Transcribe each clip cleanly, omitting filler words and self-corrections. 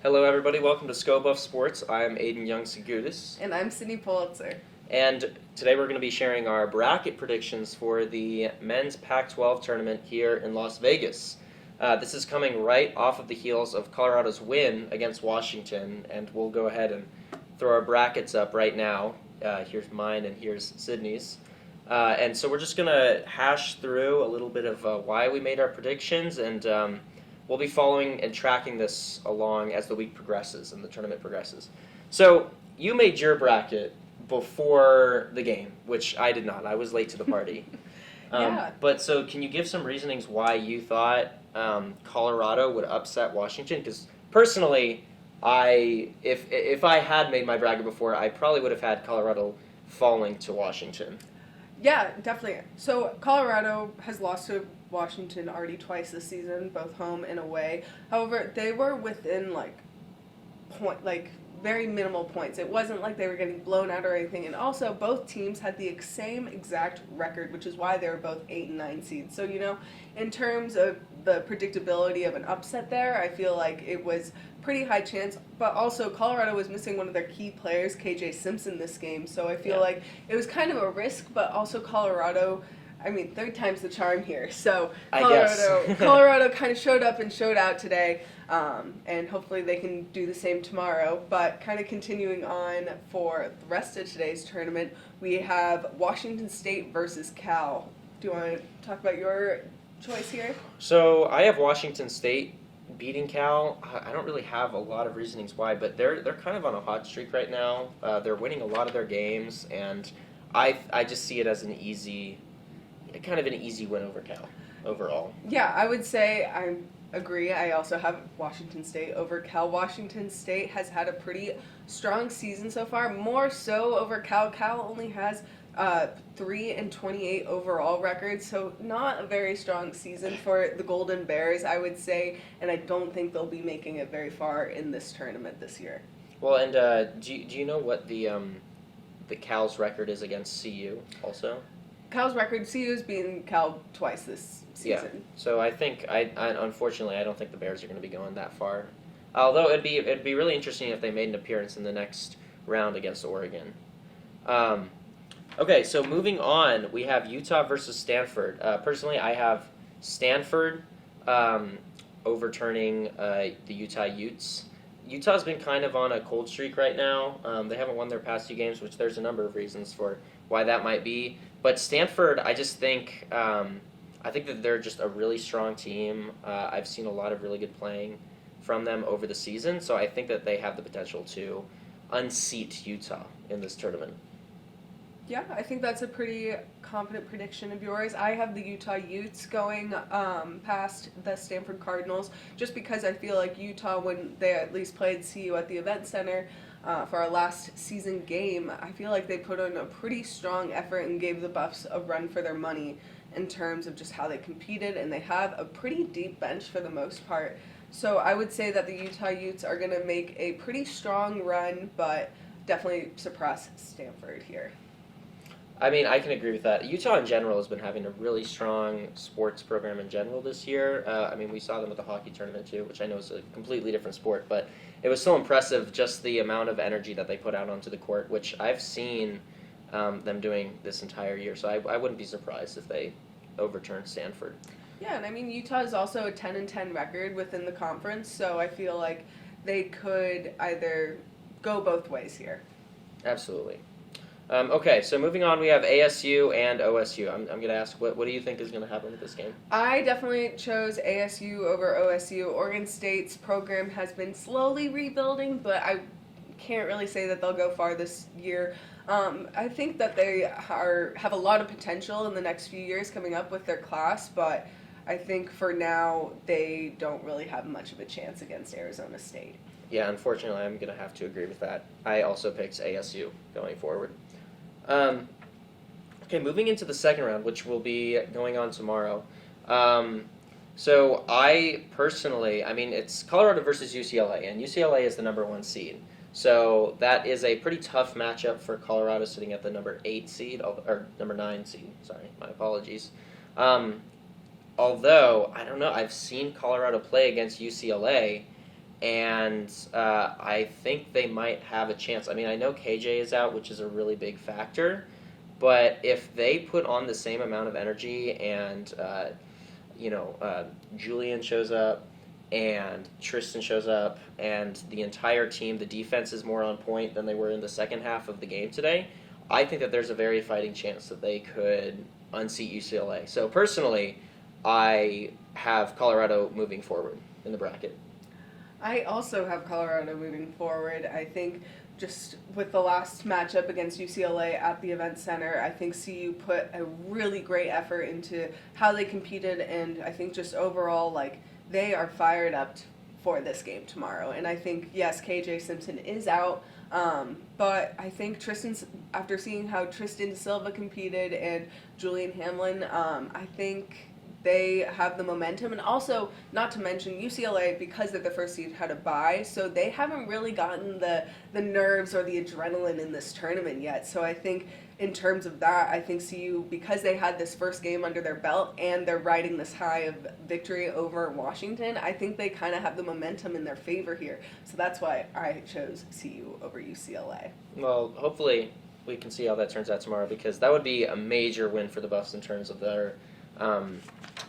Hello, everybody. Welcome to Scobuff Sports. I'm Aidan Young-Sgoutas. And I'm Sydney Politzer. And today we're going to be sharing our bracket predictions for the men's Pac-12 tournament here in Las Vegas. This is coming right off of the heels of Colorado's win against Washington, and we'll go ahead and throw our brackets up right now. Here's mine and here's Sydney's. And so we're just going to hash through a little bit of why we made our predictions, and we'll be following and tracking this along as the week progresses and the tournament progresses. So you made your bracket before the game, which I did not. I was late to the party. Yeah. But so can you give some reasonings why you thought Colorado would upset Washington? Because personally, if I had made my bracket before, I probably would have had Colorado falling to Washington. Yeah, definitely. So Colorado has lost to Washington already twice this season, both home and away. However, they were within very minimal points. It wasn't like they were getting blown out or anything. And also, both teams had the same exact record, which is why they were both 8 and 9 seeds. So, in terms of the predictability of an upset there, I feel like it was pretty high chance. But also, Colorado was missing one of their key players, KJ Simpson, this game. So I feel like it was kind of a risk, but also Colorado, third time's the charm here. So Colorado kind of showed up and showed out today, and hopefully they can do the same tomorrow. But kind of continuing on for the rest of today's tournament, we have Washington State versus Cal. Do you want to talk about your choice here? So I have Washington State beating Cal. I don't really have a lot of reasonings why, but they're kind of on a hot streak right now. They're winning a lot of their games, and I just see it as an easy win over Cal overall. Yeah, I would say I agree. I also have Washington State over Cal. Washington State has had a pretty strong season so far, more so over Cal. Cal only has 3-28 overall record, so not a very strong season for the Golden Bears, I would say, and I don't think they'll be making it very far in this tournament this year. Well, and do you know what the Cal's record is against CU also? Cal's record, CU's beaten Cal twice this season. Yeah. So I think unfortunately I don't think the Bears are going to be going that far. Although it'd be really interesting if they made an appearance in the next round against Oregon. Okay, so moving on, we have Utah versus Stanford. Personally, I have Stanford overturning the Utah Utes. Utah's been kind of on a cold streak right now. They haven't won their past 2 games, which there's a number of reasons for why that might be. But Stanford, I just think that they're just a really strong team. I've seen a lot of really good playing from them over the season, so I think that they have the potential to unseat Utah in this tournament. Yeah, I think that's a pretty confident prediction of yours. I have the Utah Utes going past the Stanford Cardinals, just because I feel like Utah, when they at least played CU at the Event Center for our last season game, I feel like they put in a pretty strong effort and gave the Buffs a run for their money in terms of just how they competed, and they have a pretty deep bench for the most part. So I would say that the Utah Utes are going to make a pretty strong run, but definitely suppress Stanford here. I can agree with that. Utah in general has been having a really strong sports program in general this year. We saw them at the hockey tournament too, which I know is a completely different sport, but it was so impressive just the amount of energy that they put out onto the court, which I've seen them doing this entire year. So I wouldn't be surprised if they overturn Stanford. Yeah, and Utah is also a 10-10 record within the conference, so I feel like they could either go both ways here. Absolutely. Okay, so moving on, we have ASU and OSU. I'm going to ask, what do you think is going to happen with this game? I definitely chose ASU over OSU. Oregon State's program has been slowly rebuilding, but I can't really say that they'll go far this year. I think that they have a lot of potential in the next few years coming up with their class, but I think for now they don't really have much of a chance against Arizona State. Yeah, unfortunately, I'm going to have to agree with that. I also picked ASU going forward. Okay, moving into the second round, which will be going on tomorrow. So I personally, it's Colorado versus UCLA, and UCLA is the number 1 seed. So that is a pretty tough matchup for Colorado, sitting at the number 8 seed, or number 9 seed. Sorry, my apologies. Although, I don't know, I've seen Colorado play against UCLA, and I think they might have a chance. I mean, I know KJ is out, which is a really big factor, but if they put on the same amount of energy and Julian shows up and Tristan shows up and the entire team, the defense is more on point than they were in the second half of the game today, I think that there's a very fighting chance that they could unseat UCLA. So personally, I have Colorado moving forward in the bracket. I also have Colorado moving forward. I think just with the last matchup against UCLA at the Event Center, I think CU put a really great effort into how they competed, and I think just overall, they are fired up for this game tomorrow. And I think, yes, KJ Simpson is out, but I think after seeing how Tristan Silva competed and Julian Hamlin, I think they have the momentum. And also, not to mention, UCLA, because they're the first seed, had a bye, so they haven't really gotten the nerves or the adrenaline in this tournament yet. So I think in terms of that, I think CU, because they had this first game under their belt and they're riding this high of victory over Washington, I think they kind of have the momentum in their favor here. So that's why I chose CU over UCLA. Well, hopefully we can see how that turns out tomorrow, because that would be a major win for the Buffs in terms of their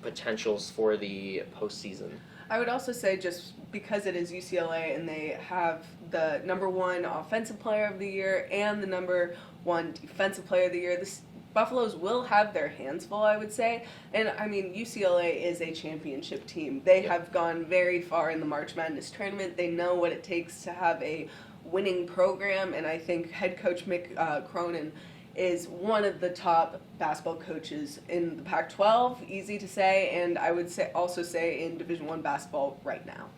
potentials for the postseason. I would also say, just because it is UCLA and they have the #1 offensive player of the year and the #1 defensive player of the year, the Buffaloes will have their hands full, I would say. And I mean, UCLA is a championship team. They have gone very far in the March Madness tournament. They know what it takes to have a winning program, and I think head coach Mick Cronin is one of the top basketball coaches in the Pac-12, easy to say, and I would also say in Division I basketball right now.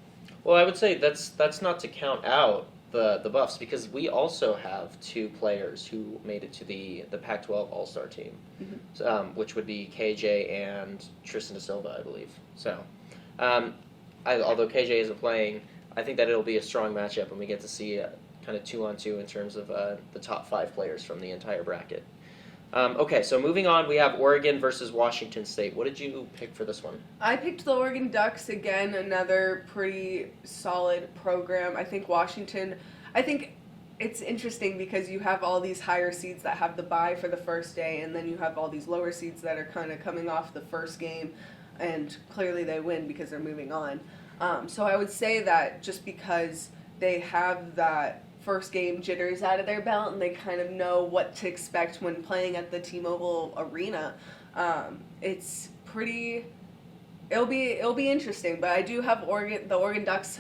Well, I would say that's not to count out the Buffs, because we also have two players who made it to the Pac-12 All-Star team, which would be KJ and Tristan Silva, I believe. So, although KJ isn't playing, I think that it'll be a strong matchup, and we get to see kind of 2-on-2 in terms of the top 5 players from the entire bracket. Okay, so moving on, we have Oregon versus Washington State. What did you pick for this one? I picked the Oregon Ducks. Again, another pretty solid program. I think it's interesting because you have all these higher seeds that have the bye for the first day, and then you have all these lower seeds that are kind of coming off the first game, and clearly they win because they're moving on. So I would say that just because they have that first game jitters out of their belt and they kind of know what to expect when playing at the T-Mobile Arena, it'll be interesting. But I do have the Oregon Ducks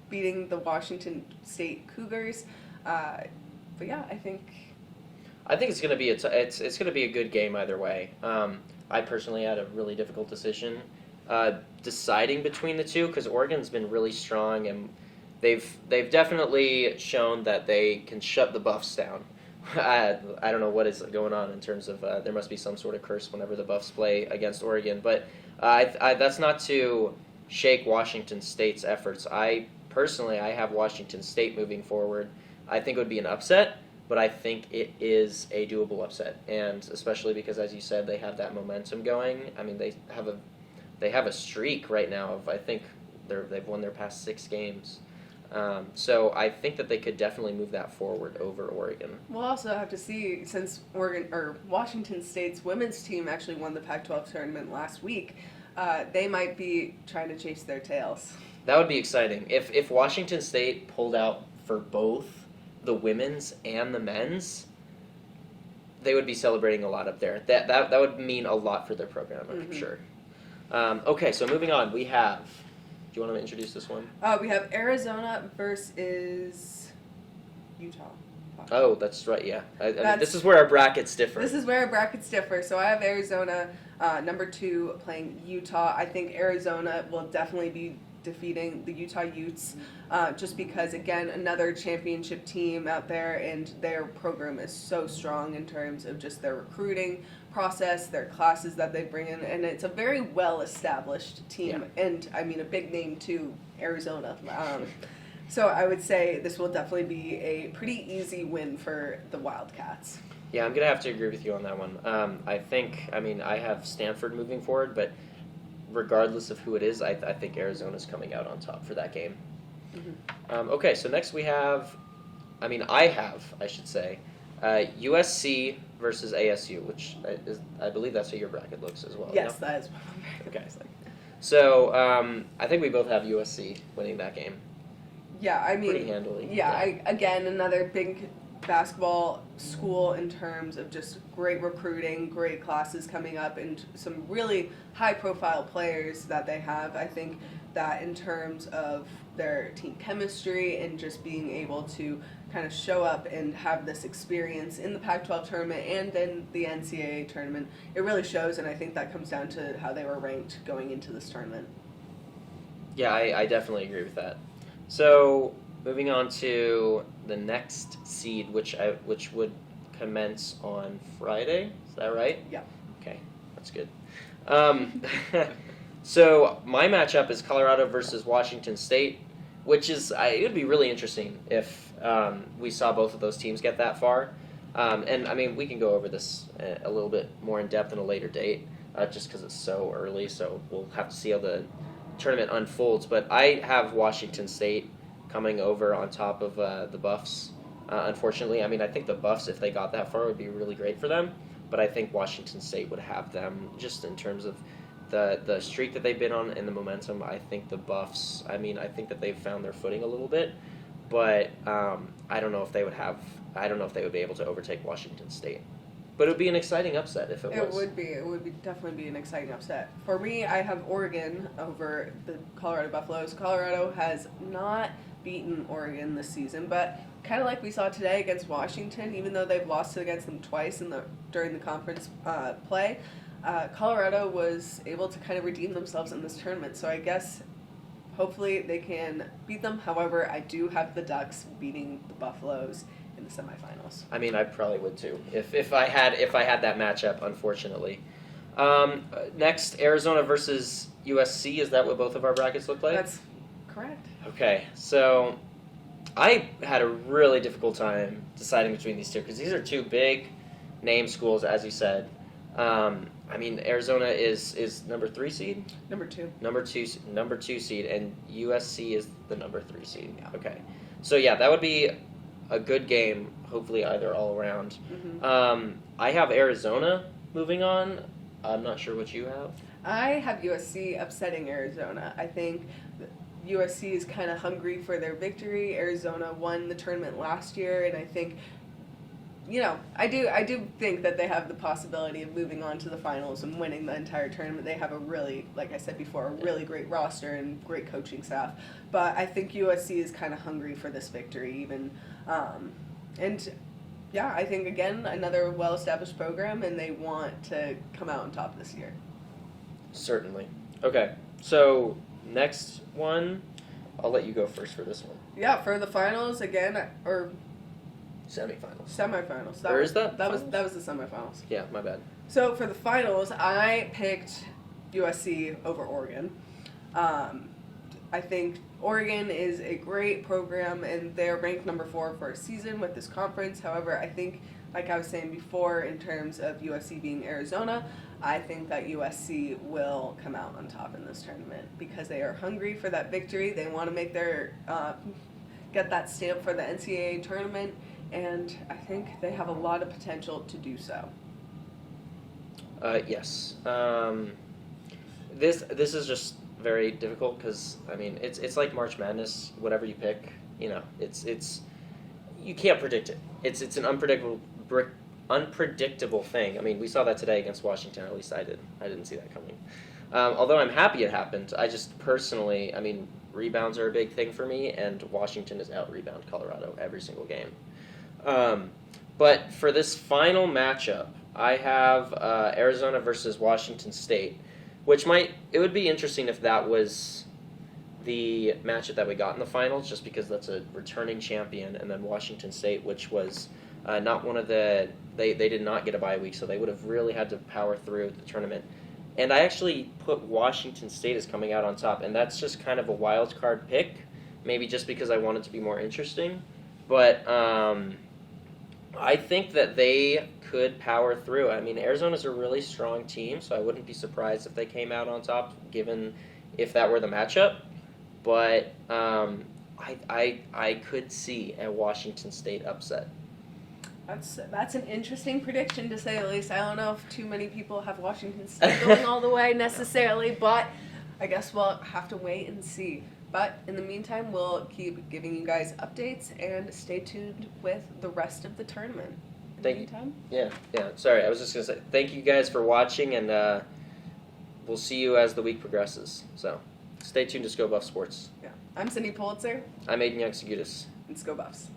beating the Washington State Cougars. But yeah, I think it's going to be it's going to be a good game either way. I personally had a really difficult decision deciding between the two, because Oregon's been really strong, and they've definitely shown that they can shut the Buffs down. I don't know what is going on in terms of there must be some sort of curse whenever the Buffs play against Oregon, but that's not to shake Washington State's efforts. I have Washington State moving forward. I think it would be an upset, but I think it is a doable upset, and especially because, as you said, they have that momentum going. I mean, they have a streak right now of, I think they've won their past 6 games. So I think that they could definitely move that forward over Oregon. We'll also have to see, since Washington State's women's team actually won the Pac-12 tournament last week, they might be trying to chase their tails. That would be exciting. If Washington State pulled out for both the women's and the men's, they would be celebrating a lot up there. That would mean a lot for their program, I'm sure. Okay, so moving on, we have... Do you want to introduce this one? We have Arizona versus Utah. Oh, that's right, yeah. I mean, this is where our brackets differ. This is where our brackets differ. So I have Arizona, #2, playing Utah. I think Arizona will definitely be defeating the Utah Utes, just because, again, another championship team out there, and their program is so strong in terms of just their recruiting process, their classes that they bring in, and it's a very well-established team, and, I mean, a big name too, Arizona. So I would say this will definitely be a pretty easy win for the Wildcats. Yeah, I'm going to have to agree with you on that one. I have Stanford moving forward, but regardless of who it is, I think Arizona's coming out on top for that game. Okay, so next we have, I should say, USC versus ASU, which I believe that's how your bracket looks as well. Yes, no? that is what my bracket looks like. So I think we both have USC winning that game. Yeah, I mean, pretty handily. Yeah, again, another big basketball school in terms of just great recruiting, great classes coming up, and some really high-profile players that they have. I think that in terms of their team chemistry and just being able to kind of show up and have this experience in the Pac-12 tournament and in the NCAA tournament, it really shows, and I think that comes down to how they were ranked going into this tournament. Yeah, I definitely agree with that. So, moving on to the next seed, which would commence on Friday. Is that right? Yeah. Okay, that's good. So, my matchup is Colorado versus Washington State, which is, it would be really interesting if we saw both of those teams get that far. And, I mean, we can go over this a little bit more in depth in a later date, just because it's so early, so we'll have to see how the tournament unfolds. But I have Washington State coming over on top of the Buffs. Unfortunately, I mean, I think the Buffs, if they got that far, would be really great for them. But I think Washington State would have them just in terms of the streak that they've been on and the momentum. I think the Buffs, I think that they've found their footing a little bit. But I don't know if they would be able to overtake Washington State. But it would be an exciting upset if it was. It would definitely be an exciting upset. For me, I have Oregon over the Colorado Buffaloes. Colorado has not beaten Oregon this season, but kind of like we saw today against Washington, even though they've lost against them twice during the conference play, Colorado was able to kind of redeem themselves in this tournament. So I guess hopefully they can beat them. However, I do have the Ducks beating the Buffaloes in the semifinals. I mean, I probably would too if I had that matchup. Unfortunately, next Arizona versus USC. Is that what both of our brackets look like? That's correct. Okay, so I had a really difficult time deciding between these two because these are two big name schools, as you said. I mean, Arizona is number 3 seed. Number 2. Number two seed, and USC is the number 3 seed. Yeah. Okay, so yeah, that would be a good game, hopefully either all around. Mm-hmm. I have Arizona moving on. I'm not sure what you have. I have USC upsetting Arizona. I think USC is kind of hungry for their victory. Arizona won the tournament last year, and I think, I do think that they have the possibility of moving on to the finals and winning the entire tournament. They have a really, like I said before, a really great roster and great coaching staff. But I think USC is kind of hungry for this victory even. And yeah, I think, again, another well-established program, and they want to come out on top this year. Certainly. Okay, so next one, I'll let you go first for this one. Yeah, for the finals, again, or Semifinals. Semifinals. Or is that? That was the semifinals. Yeah, my bad. So for the finals, I picked USC over Oregon. I think Oregon is a great program, and they're ranked number 4 for a season with this conference. However, I think, like I was saying before, in terms of USC being Arizona, I think that USC will come out on top in this tournament because they are hungry for that victory. They want to make their get that stamp for the NCAA tournament, and I think they have a lot of potential to do so. Yes. This is just very difficult because I mean it's like March Madness. Whatever you pick, it's you can't predict it. It's an unpredictable thing. I mean, we saw that today against Washington. At least I did. I didn't see that coming. Although I'm happy it happened. I just personally, I mean, rebounds are a big thing for me, and Washington has out-rebounded Colorado every single game. But for this final matchup, I have Arizona versus Washington State, which it would be interesting if that was the matchup that we got in the finals, just because that's a returning champion, and then Washington State, which was not one of they did not get a bye week, so they would have really had to power through the tournament. And I actually put Washington State as coming out on top, and that's just kind of a wild card pick, maybe just because I want it to be more interesting. But I think that they could power through. I mean, Arizona's a really strong team, so I wouldn't be surprised if they came out on top, given if that were the matchup. But I could see a Washington State upset. That's an interesting prediction, to say the least. I don't know if too many people have Washington State going all the way necessarily, but I guess we'll have to wait and see. But in the meantime, we'll keep giving you guys updates and stay tuned with the rest of the tournament. In the meantime, yeah. Sorry, I was just going to say thank you guys for watching, and we'll see you as the week progresses. So stay tuned to Go Buff Sports. yeah. I'm Cindy Politzer. I'm Aidan Young-Sgoutas. And Go Buffs.